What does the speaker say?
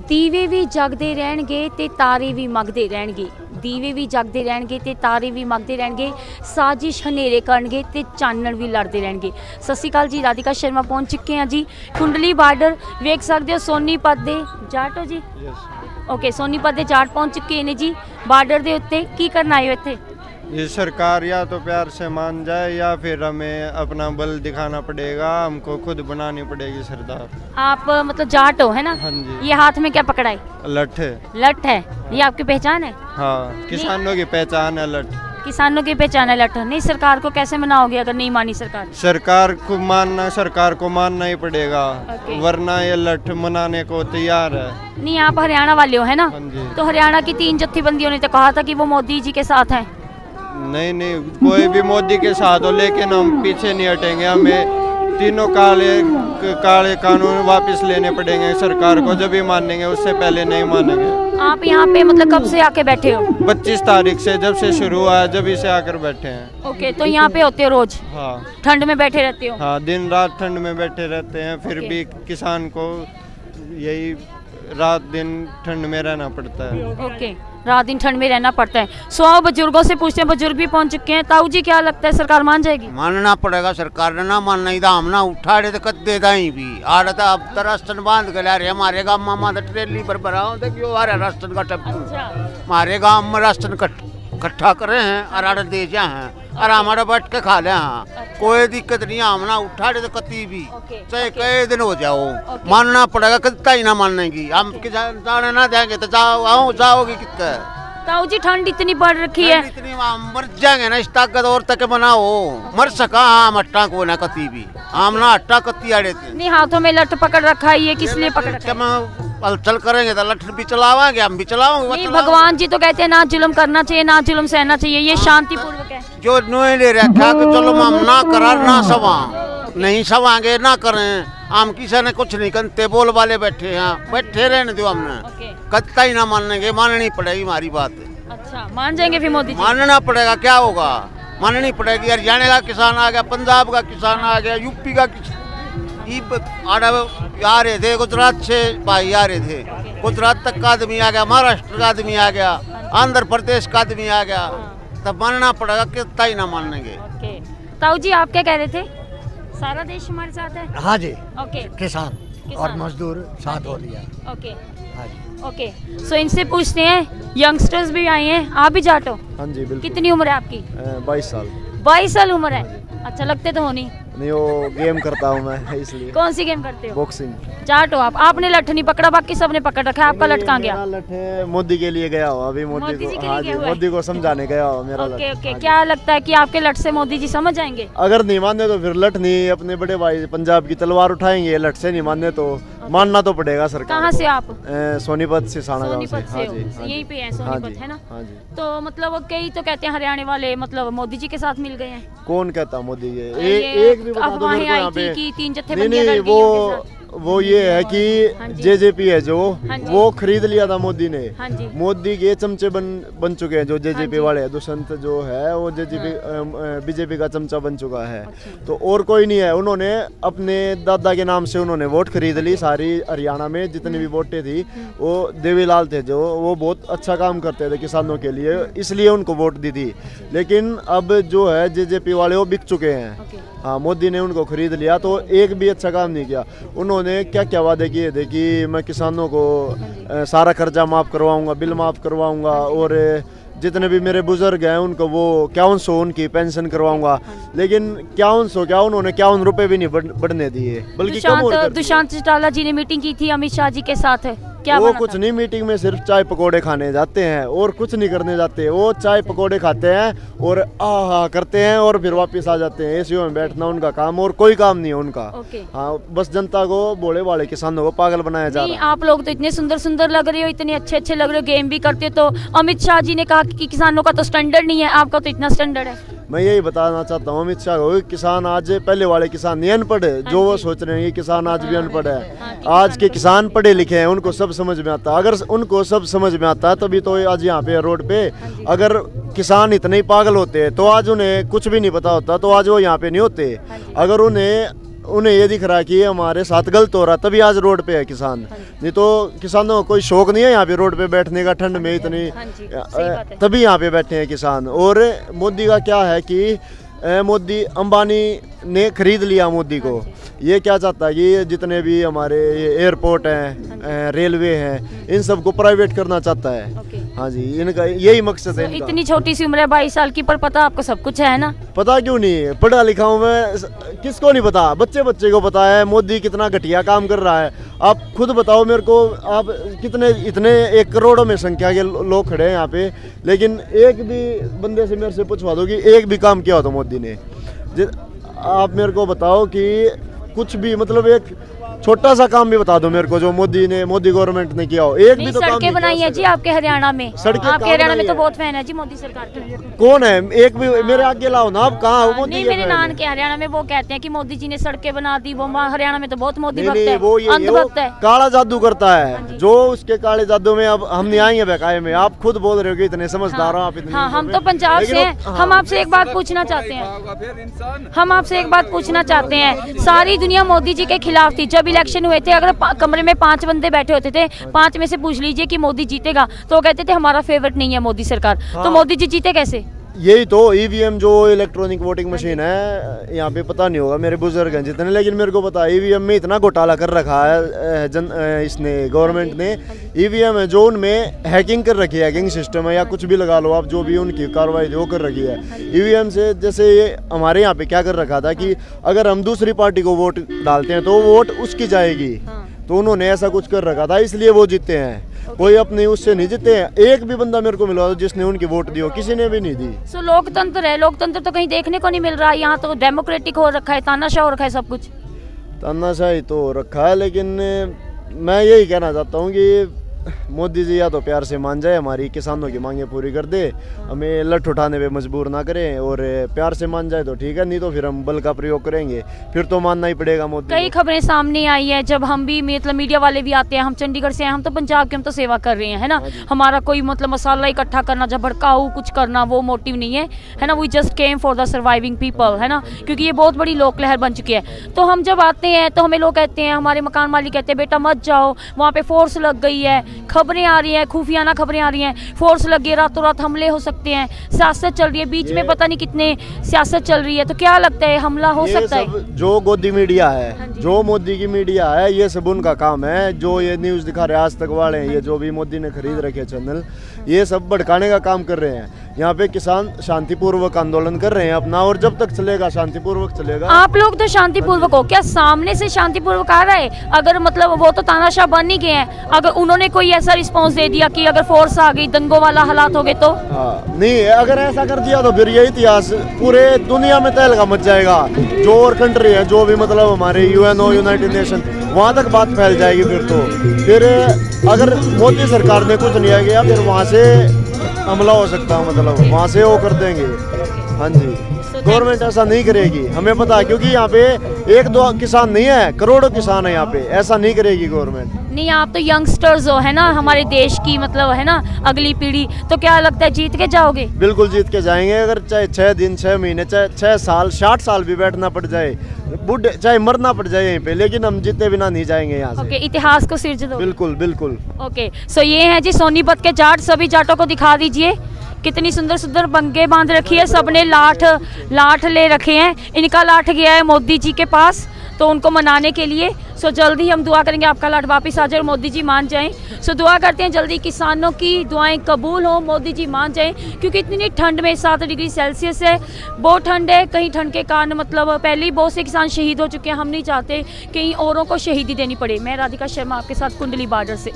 ਦੀਵੇ ਵੀ ਜਗਦੇ ਰਹਿਣਗੇ ਤੇ ਤਾਰੇ ਵੀ ਮਗਦੇ ਰਹਿਣਗੇ, ਦੀਵੇ ਵੀ ਜਗਦੇ ਰਹਿਣਗੇ ਤੇ ਤਾਰੇ ਵੀ ਮਗਦੇ ਰਹਿਣਗੇ, ਸਾਜ਼ਿਸ਼ ਹਨੇਰੇ ਕਰਨਗੇ ਤੇ ਚਾਨਣ ਵੀ ਲੜਦੇ ਰਹਿਣਗੇ। ਸਤਿ ਸ਼੍ਰੀ ਅਕਾਲ ਜੀ, ਰਾਧਿਕਾ ਸ਼ਰਮਾ ਪਹੁੰਚ ਚੁੱਕੇ ਹਾਂ ਜੀ। ਕੁੰਡਲੀ ਬਾਰਡਰ ਵੇਖ ਸਕਦੇ ਹੋ, ਸੋਨੀਪਤ ਦੇ ਜਾਟ ਹੋ ਜੀ? ओके, सोनीपत के जाट पहुंच चुके हैं जी बार्डर के उत्ते। की करना आए हो इत्थे? ये सरकार या तो प्यार से मान जाए या फिर हमें अपना बल दिखाना पड़ेगा, हमको खुद बनानी पड़ेगी सरदार। आप मतलब जाट हो है ना? हाँ जी। ये हाथ में क्या पकड़ा है? लठ है। लठ है, ये आपकी पहचान है? हाँ, किसानों की पहचान है लठ। किसानों की पहचान है लठ। नहीं, सरकार को कैसे मनाओगे अगर नहीं मानी सरकार? सरकार को मानना ही पड़ेगा, वरना ये लठ मनाने को तैयार है। नहीं, आप हरियाणा वाले हो है ना? हाँ जी। तो हरियाणा की 3 जत्थेबंदियों ने तो कहा था कि वो मोदी जी के साथ हैं। नहीं, कोई भी मोदी के साथ हो, लेकिन हम पीछे नहीं हटेंगे। हमें तीनों काले कानून वापस लेने पड़ेंगे सरकार को, जब भी मानेंगे, उससे पहले नहीं मानेंगे। आप यहाँ पे मतलब कब से आके बैठे हो? 25 तारीख से, जब से शुरू हुआ है, जब से आकर बैठे हैं। ओके, तो यहाँ पे होते हो रोज? हाँ। ठंड में बैठे रहते हो? हाँ, दिन रात ठंड में बैठे रहते हैं, फिर भी किसान को यही रात दिन ठंड में रहना पड़ता है। ओके, रात दिन ठंड में रहना पड़ता है। 100 बुजुर्गों से पूछते हैं, बुजुर्ग भी पहुंच चुके हैं। ताऊ जी, क्या लगता है सरकार मान जाएगी? मानना पड़ेगा, सरकार ने ना मानना ही हम ना उठाड़े तो कद देगा ही भी आ रहा था। अब तो राशन बांध के ला रहे हमारे गाँव मामा तो ट्रेली पर भराओ, देखियो आ रहा राशन का टप्पू। हमारे गाँव में राशन इकट्ठा करे हैं और दे जा हैं और हमारा बैठ के खा ले हैं। कोई दिक्कत नहीं, हम ना उठाड़े तो कती भी चाहे कई दिन हो जाओ, मानना पड़ेगा। कितना ही ना मानने की, हम जाने ना देंगे तो जाओगी कितना? ताऊ जी, ठंड इतनी बढ़ रखी है, इतनी मर जाएंगे ना, इस ताकत और तक बनाओ मर सका। हम अट्टा को ना कती भी, हम ना अट्टा कती आड़े थे। नहीं, हाथों में लठ पकड़ रखा है, ये किस लिए पकड़ रखा है? हलचल करेंगे तो लठ भी चलावाएंगे, हम भी चलाओगे। नहीं, भगवान जी तो कहते हैं ना जुल्म करना चाहिए, ना जुल्म सहना चाहिए, ये शांति पूर्वक है। जो नोए ले रखा कि चलो हम ना करा ना सवा, नहीं सवाएंगे ना करें, हम किसी ने कुछ नहीं करते, बोल वाले बैठे हैं, बैठे रहने दो। हमने कत्ता ही ना मानेंगे, माननी पड़ेगी हमारी बात। अच्छा, मान जाएंगे फिर मोदी जी? मानना पड़ेगा, क्या होगा, माननी पड़ेगी। हरियाणा का किसान आ गया, पंजाब का किसान आ गया, यूपी का आ रहे थे, गुजरात से भाई आ रहे थे, गुजरात तक का आदमी आ गया, महाराष्ट्र का आदमी आ गया, आंध्र प्रदेश का आदमी आ गया, तब मानना पड़ेगा, कितना ही ना मानेंगे। ताऊ जी, आप क्या कह रहे थे? सारा देश हमारे साथ है? हाँ जी। ओके, किसान और मजदूर साथ हो लिया। ओके, हाँ जी। ओके, सो इनसे पूछते हैं, यंगस्टर्स भी आए हैं, आप भी जाट हो? हाँ जी, बिल्कुल। कितनी उम्र है आपकी? 22 साल। 22 साल उम्र है? अच्छा, लगते तो हो नहीं। वो गेम करता हूँ मैं, इसलिए। कौन सी गेम करते हो? बॉक्सिंग। जाट हो आप? आपने लठ नहीं पकड़ा, बाकी सबने पकड़ रखा है, आपका लठ कहाँ गया? लठ है, मोदी के लिए गया हो अभी, मोदी को। हाँ जी, मोदी को समझाने गया हो मेरा लठ। ओके, क्या लगता है कि आपके लठ से मोदी जी समझ जाएंगे? अगर नहीं माने तो फिर लठ नहीं, अपने बड़े भाई पंजाब की तलवार उठाएंगे। लठ से नहीं माने तो मानना तो पड़ेगा सरकार। कहाँ से आप? सोनीपत से, साना गाँव से। हाँ जी, यहीं पे है सोनीपत, है ना? हाँ जी। तो मतलब कई तो कहते हैं हरियाणा वाले मतलब मोदी जी के साथ मिल गए हैं। कौन कहता मोदी जी? एक भी बता दो मेरे को यहाँ पे। कि 3 जत्थेबंदियां लड़ गई उनके साथ। वो ये है कि जेजेपी है जो, वो खरीद लिया था मोदी ने। मोदी के चमचे बन चुके हैं जो जेजेपी वाले हैं। दुष्यंत जो है वो जेजेपी बीजेपी का चमचा बन चुका है। तो और कोई नहीं है। उन्होंने अपने दादा के नाम से उन्होंने वोट खरीद ली। सारी हरियाणा में जितनी भी वोटें थी वो देवीलाल थे जो, वो बहुत अच्छा काम करते थे किसानों के लिए, इसलिए उनको वोट दी थी। लेकिन अब जो है जेजेपी वाले वो बिक चुके हैं। हाँ, मोदी ने उनको खरीद लिया तो एक भी अच्छा काम नहीं किया। उन्होंने क्या क्या वादे किए थे कि मैं किसानों को सारा कर्जा माफ़ करवाऊंगा, बिल माफ़ करवाऊंगा, और जितने भी मेरे बुजुर्ग हैं उनको वो 5100 उनकी पेंशन करवाऊंगा। लेकिन 5100 क्या, उन्होंने 51 रुपए भी नहीं बढ़ने दिए, बल्कि कम और कर दिए। दुष्यंत चौटाला जी ने मीटिंग की थी अमित शाह जी के साथ, क्या वो कुछ नहीं, मीटिंग में सिर्फ चाय पकोड़े खाने जाते हैं और कुछ नहीं करने जाते। वो चाय पकोड़े खाते हैं और आहा करते हैं और फिर वापस आ जाते हैं। एसीओ में बैठना उनका काम, और कोई काम नहीं है उनका। हाँ, बस जनता को, भोले वाले किसानों को पागल बनाया जा रहा है। आप लोग तो इतने सुंदर सुंदर लग रहे हो, इतने अच्छे अच्छे लग रहे हो, गेम भी करते हो। तो अमित शाह जी ने कहा कि किसानों का तो स्टैंडर्ड नहीं है, आपका तो इतना स्टैंडर्ड है। मैं यही बताना चाहता हूँ अमित शाह को, किसान आज पहले वाले किसान नहीं अनपढ़ है जो वो सोच रहे हैं कि किसान आज भी अनपढ़ है। आज के किसान पढ़े लिखे हैं, उनको सब समझ में आता। अगर उनको सब समझ में आता तभी तो आज यहाँ पे रोड पे, अगर किसान इतने ही पागल होते तो आज उन्हें कुछ भी नहीं पता होता, तो आज वो यहाँ पे नहीं होते। अगर उन्हें उन्हें ये दिख रहा कि हमारे साथ गलत हो रहा, तभी आज रोड पे है किसान। नहीं तो किसानों को कोई शौक नहीं है यहाँ पे रोड पे बैठने का, ठंड में इतनी, तभी यहाँ पे बैठे हैं किसान। और मोदी का क्या है कि मोदी, अंबानी ने खरीद लिया मोदी को। ये क्या चाहता है कि जितने भी हमारे एयरपोर्ट हैं, रेलवे हैं, इन सबको प्राइवेट करना चाहता है। हाँ जी, इनका यही मकसद है। इतनी छोटी सी उम्र है 22 साल की, पर पता आपको सब कुछ है ना? पता क्यों नहीं, पढ़ा लिखा हूँ मैं, किसको नहीं पता, बच्चे को पता है मोदी कितना घटिया काम कर रहा है। आप खुद बताओ मेरे को, आप कितने, इतने 1 करोड़ में संख्या के लोग खड़े हैं यहाँ पे, लेकिन एक भी बंदे से मेरे से पूछवा दो कि एक भी काम किया हो तो मोदी ने। आप मेरे को बताओ कि कुछ भी, मतलब एक छोटा सा काम भी बता दो मेरे को जो मोदी गवर्नमेंट ने किया हो। एक भी तो सड़कें बनाई है जी आपके हरियाणा में, आपके हरियाणा में तो बहुत फैन है जी मोदी सरकार के। कौन है? एक भी मेरे आगे लाओ ना, आप कहाँ हो? मोदी नहीं, मेरे नान के हरियाणा में वो कहते हैं कि मोदी जी ने सड़कें बना दी। वो हरियाणा में तो बहुत मोदी भक्त है, अंधभक्त है, काला जादू करता है। जो उसके काले जादू में अब हम नहीं आएंगे बहकाए में। आप खुद बोल रहे हो कि इतने समझदार हो आप। हाँ, हम तो पंजाब से हैं। हम आपसे एक बात पूछना चाहते हैं, सारी दुनिया मोदी जी के खिलाफ थी जब इलेक्शन हुए थे। अगर कमरे में 5 बंदे बैठे होते थे, 5 में से पूछ लीजिए कि मोदी जीतेगा, तो वो कहते थे हमारा फेवरेट नहीं है मोदी सरकार। तो मोदी जी जीते कैसे? यही तो ईवीएम जो इलेक्ट्रॉनिक वोटिंग मशीन है, यहाँ पे पता नहीं होगा मेरे बुजुर्ग हैं जितने, लेकिन मेरे को पता है ईवीएम में इतना घोटाला कर रखा है इसने, गवर्नमेंट ने। ईवीएम है जो उनमें हैकिंग कर रखी है, हैकिंग सिस्टम है या कुछ भी लगा लो आप, जो भी उनकी कार्रवाई वो कर रखी है ईवीएम से। जैसे ये हमारे यहाँ पे क्या कर रखा था कि अगर हम दूसरी पार्टी को वोट डालते हैं तो वोट उसकी जाएगी, तो उन्होंने ऐसा कुछ कर रखा था, इसलिए वो जीते हैं। कोई अपने उससे नहीं जीते हैं। एक भी बंदा मेरे को मिला जिसने उनकी वोट दी हो, किसी ने भी नहीं दी। सो लोकतंत्र है, लोकतंत्र तो कहीं देखने को नहीं मिल रहा। यहाँ तो डेमोक्रेटिक हो रखा है, तानाशाह हो रखा है सब कुछ। तानाशाही तो हो रखा है, लेकिन मैं यही कहना चाहता हूँ कि मोदी जी या तो प्यार से मान जाए, हमारी किसानों की मांगे पूरी कर दे, हमें लठ उठाने पे मजबूर ना करें, और प्यार से मान जाए तो ठीक है, नहीं तो फिर हम बल का प्रयोग करेंगे, फिर तो मानना ही पड़ेगा मोदी। कई खबरें सामने आई है, जब हम भी मतलब मीडिया वाले भी आते हैं, हम चंडीगढ़ से हैं, हम तो पंजाब के, हम तो सेवा कर रहे हैं, है ना। हमारा कोई मतलब मसाला इकट्ठा करना, जब भड़काऊ कुछ करना, वो मोटिव नहीं है ना। We just came for the surviving people, है ना, क्योंकि ये बहुत बड़ी लोक लहर बन चुकी है। तो हम जब आते हैं तो हमें लोग कहते हैं, हमारे मकान मालिक कहते हैं बेटा मत जाओ, वहाँ पे फोर्स लग गई है, खबरें आ रही हैं, खुफियाना खबरें आ रही हैं, फोर्स लगे, रातों रात हमले हो सकते हैं, सियासत चल रही है, बीच में पता नहीं कितने सियासत चल रही है। तो क्या लगता है हमला हो सकता है? जो गोदी मीडिया है, जो मोदी की मीडिया है, ये सब उनका काम है। जो ये न्यूज़ दिखा रहे आज तक वाले हैं, ये जो भी मोदी ने खरीद रखे चैनल, ये सब भड़काने का काम कर रहे हैं। यहाँ पे किसान शांतिपूर्वक आंदोलन कर रहे हैं अपना, और जब तक चलेगा शांतिपूर्वक चलेगा। आप लोग तो शांतिपूर्वक हो, क्या सामने से शांतिपूर्वक आ रहा है? अगर मतलब वो तो तानाशाह बन ही गए हैं, अगर उन्होंने कोई ऐसा रिस्पॉन्स दे दिया कि अगर फोर्स आ गई, दंगों वाला हालात हो गए तो? नहीं, अगर ऐसा कर दिया तो फिर ये इतिहास पूरे दुनिया में तहलका मच जाएगा। जो और कंट्री है, जो भी मतलब हमारे यूएनओ, यूनाइटेड नेशन, वहाँ तक बात फैल जाएगी। फिर अगर मोदी सरकार ने कुछ नहीं किया, फिर वहाँ से हमला हो सकता है, मतलब वहाँ से वो कर देंगे। हाँ जी, गवर्नमेंट ऐसा नहीं करेगी, हमें पता है, क्योंकि यहाँ पे 1-2 किसान नहीं है, करोड़ों किसान है यहाँ पे, ऐसा नहीं करेगी गवर्नमेंट। नहीं, आप तो यंगस्टर्स हो, है ना, हमारे देश की मतलब, है ना, अगली पीढ़ी, तो क्या लगता है जीत के जाओगे? बिल्कुल जीत के जाएंगे। अगर चाहे 6 दिन, 6 महीने, चाहे 6 साल, 60 साल भी बैठना पड़ जाए, बुढ़े चाहे मरना पड़ जाए यहीं पे, लेकिन हम जीते बिना नहीं जाएंगे यहाँ से। ओके, इतिहास को सिरज दो। बिल्कुल बिल्कुल। ओके, सो ये है जी सोनीपत के जाट। सभी जाटों को दिखा दीजिए, कितनी सुंदर सुंदर बंगे बांध रखी है, सबने लाठ ले रखे हैं। इनका लाठ गया है मोदी जी के पास, तो उनको मनाने के लिए। सो जल्दी हम दुआ करेंगे आपका लाठ वापिस आ जाए और मोदी जी मान जाएं। सो दुआ करते हैं जल्दी किसानों की दुआएं कबूल हो, मोदी जी मान जाएं, क्योंकि इतनी ठंड में 7 डिग्री सेल्सियस है, बहुत ठंड है। कहीं ठंड के कारण मतलब पहले ही बहुत से किसान शहीद हो चुके हैं। हम नहीं चाहते कहीं औरों को शहीदी देनी पड़े। मैं राधिका शर्मा आपके साथ कुंडली बॉर्डर से।